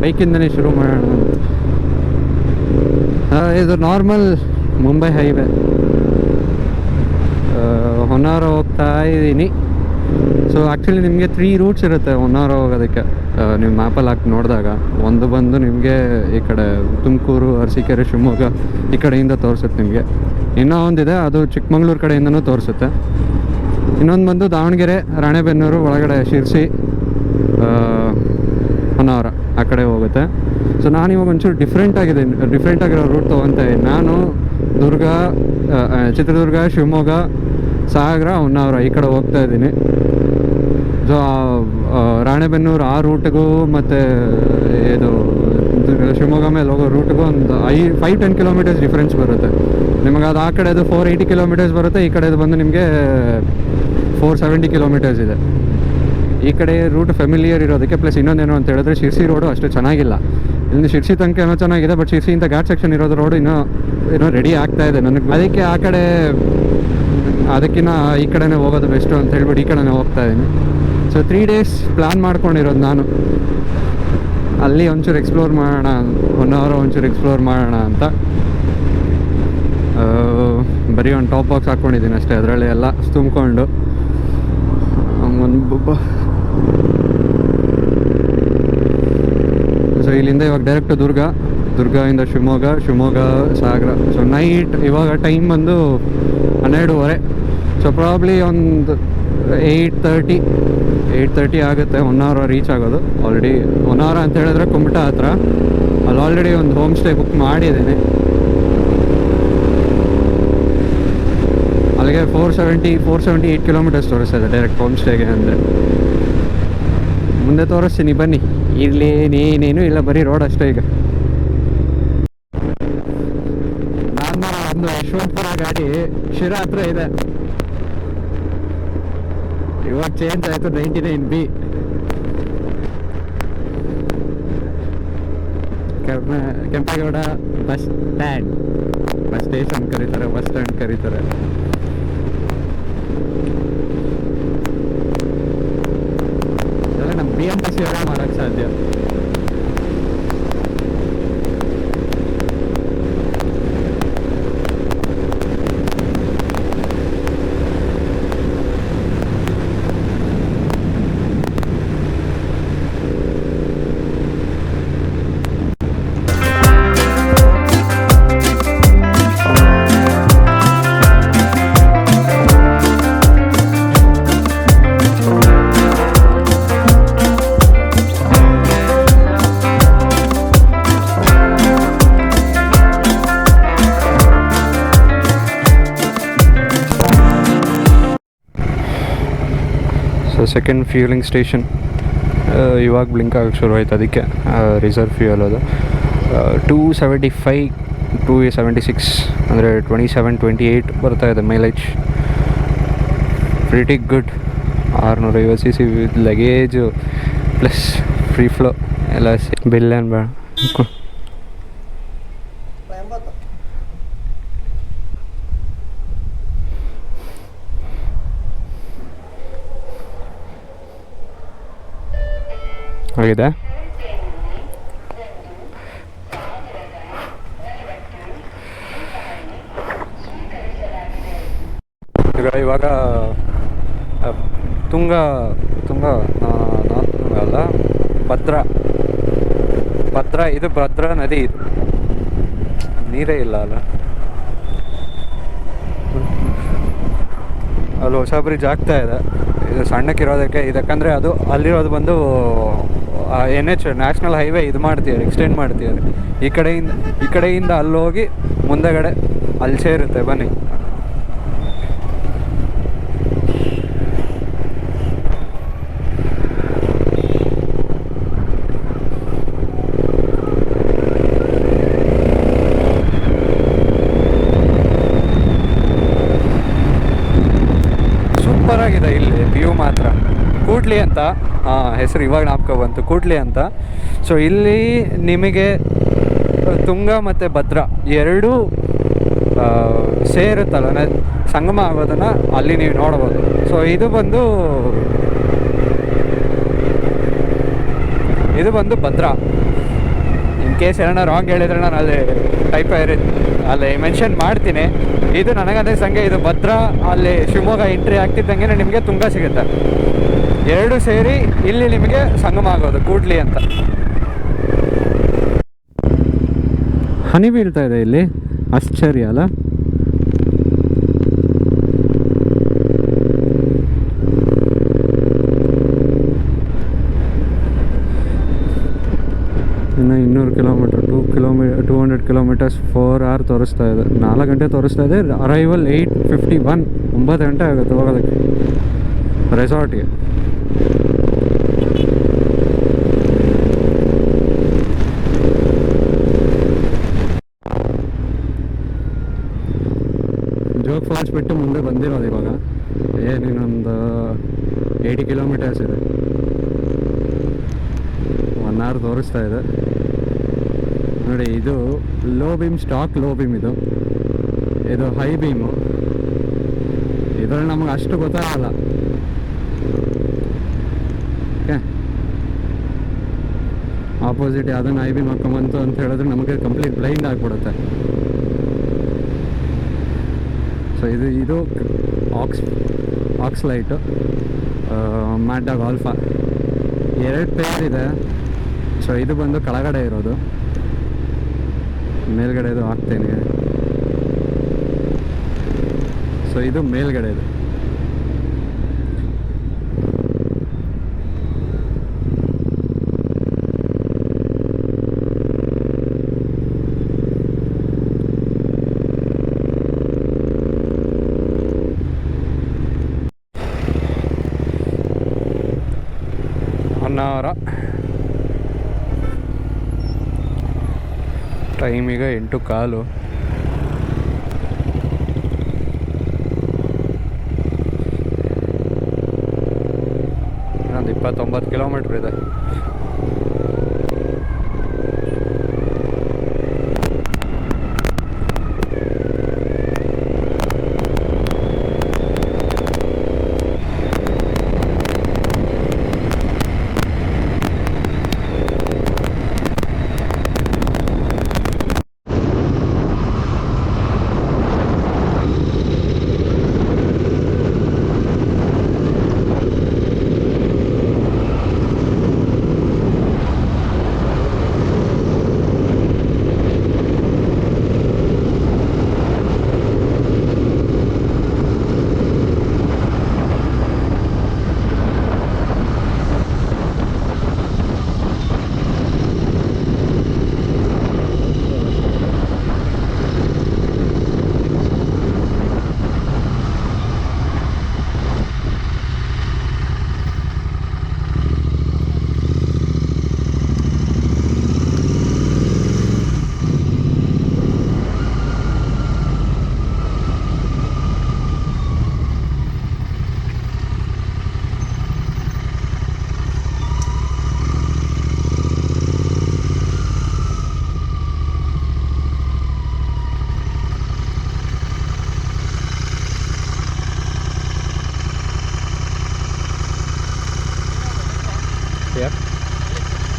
ಬೈಕಿಂದನೇ ಶುರು ಮಾಡೋಣ. ಇದು ನಾರ್ಮಲ್ ಮುಂಬೈ ಹೈವೇ. ಹೊನ್ನಾವರ ಹೋಗ್ತಾ ಇದ್ದೀನಿ. ಸೊ ಆ್ಯಕ್ಚುಲಿ ನಿಮಗೆ 3 ರೂಟ್ಸ್ ಇರುತ್ತೆ ಹೊನ್ನಾವರ ಹೋಗೋದಕ್ಕೆ. ನೀವು ಮ್ಯಾಪಲ್ಲಿ ಹಾಕಿ ನೋಡಿದಾಗ ಒಂದು ಬಂದು ನಿಮಗೆ ಈ ಕಡೆ ತುಮಕೂರು, ಅರಸೀಕೆರೆ, ಶಿವಮೊಗ್ಗ ಈ ಕಡೆಯಿಂದ ತೋರಿಸುತ್ತೆ ನಿಮಗೆ. ಇನ್ನೂ ಒಂದಿದೆ, ಅದು ಚಿಕ್ಕಮಂಗ್ಳೂರು ಕಡೆಯಿಂದನೂ ತೋರಿಸುತ್ತೆ. ಇನ್ನೊಂದು ಬಂದು ದಾವಣಗೆರೆ, ರಾಣೆಬೆನ್ನೂರು ಒಳಗಡೆ ಶಿರ್ಸಿ, ಹೊನ್ನಾವರ ಆ ಕಡೆ ಹೋಗುತ್ತೆ. ಸೊ ನಾನು ಇವಾಗ ಒಂಚೂರು ಡಿಫ್ರೆಂಟ್ ಆಗಿರೋ ರೂಟ್ ತೊಗೊತಾ ಇದ್ದೀನಿ. ನಾನು ಚಿತ್ರದುರ್ಗ, ಶಿವಮೊಗ್ಗ, ಸಾಗರ, ಹೊನ್ನಾವರ ಈ ಕಡೆ ಹೋಗ್ತಾ ಇದ್ದೀನಿ. ಸೊ ರಾಣೆಬೆನ್ನೂರು ಆ ರೂಟ್ಗೂ ಮತ್ತು ಇದು ಶಿವಮೊಗ್ಗ ಮೇಲೆ ಹೋಗೋ ರೂಟ್ಗೂ ಒಂದು 5-10 ಕಿಲೋಮೀಟರ್ಸ್ ಡಿಫ್ರೆನ್ಸ್ ಬರುತ್ತೆ ನಿಮಗೆ. ಅದು ಆ ಕಡೆದು 480 ಕಿಲೋಮೀಟರ್ಸ್ ಬರುತ್ತೆ, ಈ ಕಡೆದು ಬಂದು ನಿಮಗೆ 470 ಕಿಲೋಮೀಟರ್ಸ್ ಇದೆ. ಈ ಕಡೆ ರೂಟ್ ಫೆಮಿಲಿಯರ್ ಇರೋದಕ್ಕೆ. ಪ್ಲಸ್ ಇನ್ನೊಂದೇನು ಅಂತ ಹೇಳಿದ್ರೆ ಶಿರ್ಸಿ ರೋಡು ಅಷ್ಟು ಚೆನ್ನಾಗಿಲ್ಲ. ಇಲ್ಲಿ ಶಿರ್ಸಿ ತನಕ ಏನೋ ಚೆನ್ನಾಗಿದೆ, ಬಟ್ ಶಿರ್ಸಿಯಿಂದ ಘಾಟ್ ಸೆಕ್ಷನ್ ಇರೋದು ರೋಡು ಇನ್ನೂ ರೆಡಿ ಆಗ್ತಾ ಇದೆ ನನಗೆ. ಅದಕ್ಕೆ ಆ ಕಡೆ ಅದಕ್ಕಿಂತ ಈ ಕಡೆನೇ ಹೋಗೋದು ಬೆಸ್ಟು ಅಂತ ಹೇಳ್ಬಿಟ್ಟು ಈ ಕಡೆನೇ ಹೋಗ್ತಾ ಇದ್ದೀನಿ. ಸೊ 3 ಡೇಸ್ ಪ್ಲ್ಯಾನ್ ಮಾಡ್ಕೊಂಡಿರೋದು ನಾನು. ಅಲ್ಲಿ ಒಂಚೂರು ಎಕ್ಸ್ಪ್ಲೋರ್ ಮಾಡೋಣ, ಹೊನ್ನಾವರ ಒಂಚೂರು ಎಕ್ಸ್ಪ್ಲೋರ್ ಮಾಡೋಣ ಅಂತ. ಬರೀ ಒಂದು ಟಾಪ್ ಬಾಕ್ಸ್ ಹಾಕ್ಕೊಂಡಿದ್ದೀನಿ ಅಷ್ಟೇ, ಅದರಲ್ಲಿ ಎಲ್ಲ ತುಂಬಿಕೊಂಡು ಸೊ ಇಲ್ಲಿಂದ ಇವಾಗ ಡೈರೆಕ್ಟ್ ದುರ್ಗದಿಂದ ಶಿವಮೊಗ್ಗ, ಸಾಗರ. ಸೊ ನೈಟ್ ಇವಾಗ ಟೈಮ್ ಬಂದು 12:30. ಸೊ ಪ್ರಾಬ್ಲಿ ಒಂದು 8:30 ಆಗುತ್ತೆ ಹೊನ್ನಾವರ ರೀಚ್ ಆಗೋದು. ಆಲ್ರೆಡಿ ಹೊನ್ನಾವರ ಅಂತ ಹೇಳಿದ್ರೆ ಕುಮಟ ಹತ್ರ. ಅಲ್ಲಿ ಆಲ್ರೆಡಿ ಒಂದು ಹೋಮ್ ಸ್ಟೇ ಬುಕ್ ಮಾಡಿದ್ದೀನಿ. ಅಲ್ಲಿಗೆ 478 ಕಿಲೋಮೀಟರ್ಸ್ ತೋರಿಸ್ತದೆ ಡೈರೆಕ್ಟ್ ಹೋಮ್ ಸ್ಟೇಗೆ. ಅಂದರೆ ಮುಂದೆ ತೋರಿಸ್ತೀನಿ ಬನ್ನಿ. ಇಲ್ಲಿ ನೀನೇನು ಇಲ್ಲ, ಬರೀ ರೋಡ್ ಅಷ್ಟೇ. ಈಗ ನಾನು ಒಂದು ಯಶವಂತಪುರ ಗಾಡಿ ಶಿರಾ ಹತ್ರ ಇದೆ. ಇವಾಗ ಚೇಂಜ್ ಆಯಿತು 99B. ಕೆಂಪೇಗೌಡ ಬಸ್ ಸ್ಟೇಷನ್ ಕರೀತಾರೆ, ಬಸ್ ಸ್ಟ್ಯಾಂಡ್ ಕರೀತಾರೆ. ಇದೆಲ್ಲ ನಮ್ಮ BMTC ಅವರೇ ಮಾಡೋಕ್ಕೆ ಸಾಧ್ಯ. ಸೊ ಸೆಕೆಂಡ್ ಫ್ಯೂಲಿಂಗ್ ಸ್ಟೇಷನ್ ಇವಾಗ ಬ್ಲಿಂಕ್ ಆಗೋಕ್ಕೆ ಶುರು ಆಯ್ತು. ಅದಕ್ಕೆ ರಿಸರ್ವ್ ಫ್ಯೂಯಲ್ ಅದು 275 276 ಅಂದರೆ 27-28 ಬರ್ತಾ ಇದೆ mileage. Pretty good. 650cc with luggage plus free flow ಎಲ್ಲ ಬಿಲ್ ಏನು ಬೇಡ. ಆಗಿದೆ. ಇವಾಗ ತುಂಗ ಅಲ್ಲ, ಭದ್ರಾ ಇದು ಭದ್ರಾ ನದಿ. ಇದು ನೀರೇ ಇಲ್ಲ ಅಲ್ಲ. ಅಲ್ಲಿ ಹೊಸ ಬ್ರಿಡ್ಜ್ ಆಗ್ತಾ ಇದೆ. ಇದು ಸಣ್ಣಕ್ಕಿರೋದಕ್ಕೆ ಇದಕ್ಕಂದರೆ ಅದು ಅಲ್ಲಿರೋದು ಬಂದು NH ನ್ಯಾಷನಲ್ ಹೈವೇ ಇದು ಮಾಡ್ತಿದ್ದಾರೆ, ಎಕ್ಸ್ಟೆಂಡ್ ಮಾಡ್ತಿದ್ದಾರೆ. ಈ ಕಡೆಯಿಂದ ಅಲ್ಲಿ ಹೋಗಿ ಮುಂದೆಗಡೆ ಅಲ್ಲಿ ಸೇರುತ್ತೆ. ಬನ್ನಿ. ಸೂಪರ್ ಆಗಿದೆ ಇಲ್ಲಿ ವ್ಯೂ ಮಾತ್ರ. ಕೂಡ್ಲಿ ಅಂತ ಹೆಸರು ಇವಾಗ ಜ್ಞಾಪಕ ಬಂತು, ಕೂಡ್ಲಿ ಅಂತ. ಸೊ ಇಲ್ಲಿ ನಿಮಗೆ ತುಂಗ ಮತ್ತು ಭದ್ರಾ ಎರಡೂ ಸೇರುತ್ತಲ್ಲ, ಸಂಗಮ ಆಗೋದನ್ನು ಅಲ್ಲಿ ನೀವು ನೋಡ್ಬೋದು. ಸೊ ಇದು ಬಂದು ಭದ್ರಾ. ಕೇಸ್ ಏನೋ ರಾಂಗ್ ಹೇಳಿದ್ರೆ ನಾನು ಅಲ್ಲಿ ಅಲ್ಲಿ ಮೆನ್ಷನ್ ಮಾಡ್ತೀನಿ. ಇದು ನನಗದೇ ಸಂಖ್ಯೆ, ಇದು ಭದ್ರಾ ಅಲ್ಲಿ ಶಿವಮೊಗ್ಗ ಎಂಟ್ರಿ ಆಗ್ತಿದ್ದಂಗೆ ನಿಮಗೆ ತುಂಗಾ ಸಿಗುತ್ತೆ. ಎರಡು ಸೇರಿ ಇಲ್ಲಿ ನಿಮಗೆ ಸಂಗಮ ಆಗೋದು ಕೂಡ್ಲಿ ಅಂತ. ಹನಿ ಬೀಳ್ತಾ ಇದೆ ಇಲ್ಲಿ, ಆಶ್ಚರ್ಯ ಅಲ್ಲ. ಇನ್ನು 200 ಕಿಲೋಮೀಟ್ರ್ 200 ಕಿಲೋಮೀಟರ್ಸ್ 4 hour ತೋರಿಸ್ತಾ ಇದೆ. 4 ಗಂಟೆ ತೋರಿಸ್ತಾ ಇದೆ. ಅರೈವಲ್ 8:51, 9 ಗಂಟೆ ಆಗುತ್ತೆ ಹೋಗೋದಕ್ಕೆ ರೆಸಾರ್ಟ್ಗೆ. ಜೋಗ್ ಫಾಲ್ಸ್ ಬಿಟ್ಟು ಮುಂದೆ ಬಂದಿರೋದು ಇವಾಗ. ಇನ್ನೊಂದು 80 ಕಿಲೋಮೀಟರ್ಸ್ ಇದೆ. 1 hour ತೋರಿಸ್ತಾ ಇದೆ ನೋಡಿ. ಇದು low beam, stock low beam. ಇದು ಹೈ ಬೀಮು. ಇದರಲ್ಲಿ ನಮಗೆ ಅಷ್ಟು ಗೊತ್ತಾಗಲ್ಲ. ಓಕೆ, ಆಪೋಸಿಟ್ ಯಾವುದನ್ನು ಹೈ ಬೀಮ್ ಹಾಕೊಂಬಂತು ಅಂತ ಹೇಳಿದ್ರೆ ನಮಗೆ ಕಂಪ್ಲೀಟ್ ಬ್ಲೈಂಡ್ ಆಗಿಬಿಡುತ್ತೆ. ಸೊ ಇದು aux light, mad dog alpha 2 pair ಇದೆ. ಸೊ ಇದು ಬಂದು ಕೆಳಗಡೆ ಇರೋದು, ಮೇಲ್ಗಡೆದು ಹಾಕ್ತೇನೆ. ಸೊ ಇದು ಮೇಲ್ಗಡೆ ಇದೆ. ಹೊನ್ನಾವರ ಟೈಮ್ ಈಗ 8:15. ಒಂದು 29 ಕಿಲೋಮೀಟ್ರ್ ಇದೆ.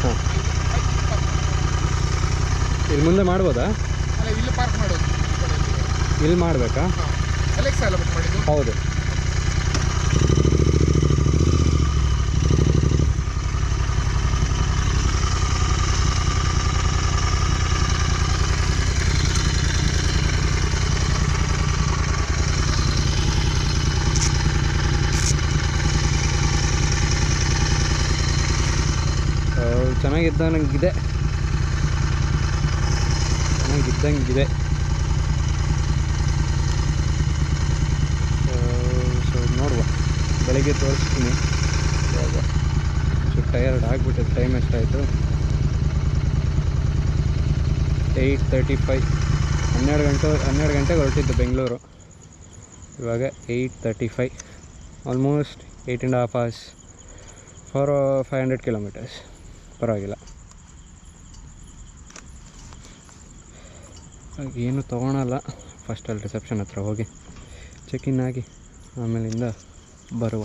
ಹಾಂ, ಇಲ್ಲಿ ಮುಂದೆ ಮಾಡ್ಬೋದಾ? ಅಲ್ಲ, ಇಲ್ಲಿ ಪಾರ್ಕ್ ಮಾಡೋದು. ಇಲ್ಲಿ ಮಾಡಬೇಕಾ? ಅಲೆಕ್ಸಾ ಎಲ್ಲ ಬುಕ್ ಮಾಡಿದ್ದು? ಹೌದು. ಚೆನ್ನಾಗಿದ್ದಂಗಿದೆ. ಸೊ ನೋಡುವ, ಬೆಳಗ್ಗೆ ತೋರಿಸ್ತೀನಿ. ಇವಾಗ ಟಯರ್ಡ್ ಆಗಿಬಿಟ್ಟಿದೆ. ಟೈಮ್ ಎಷ್ಟಾಯಿತು? 8:35. 12 ಗಂಟೆಗೆ ಹೊರಟಿದ್ದು ಬೆಂಗಳೂರು. ಇವಾಗ 8:35. Almost 8.5 hours for 500 kilometres. ಪರವಾಗಿಲ್ಲ. ಏನು ತೊಗೊಳಲ್ಲ. ಫಸ್ಟ್ ಅಲ್ಲಿ ರಿಸೆಪ್ಷನ್ ಹತ್ರ ಹೋಗಿ ಚೆಕ್ ಇನ್ ಆಗಿ ಆಮೇಲಿಂದ ಬರುವ.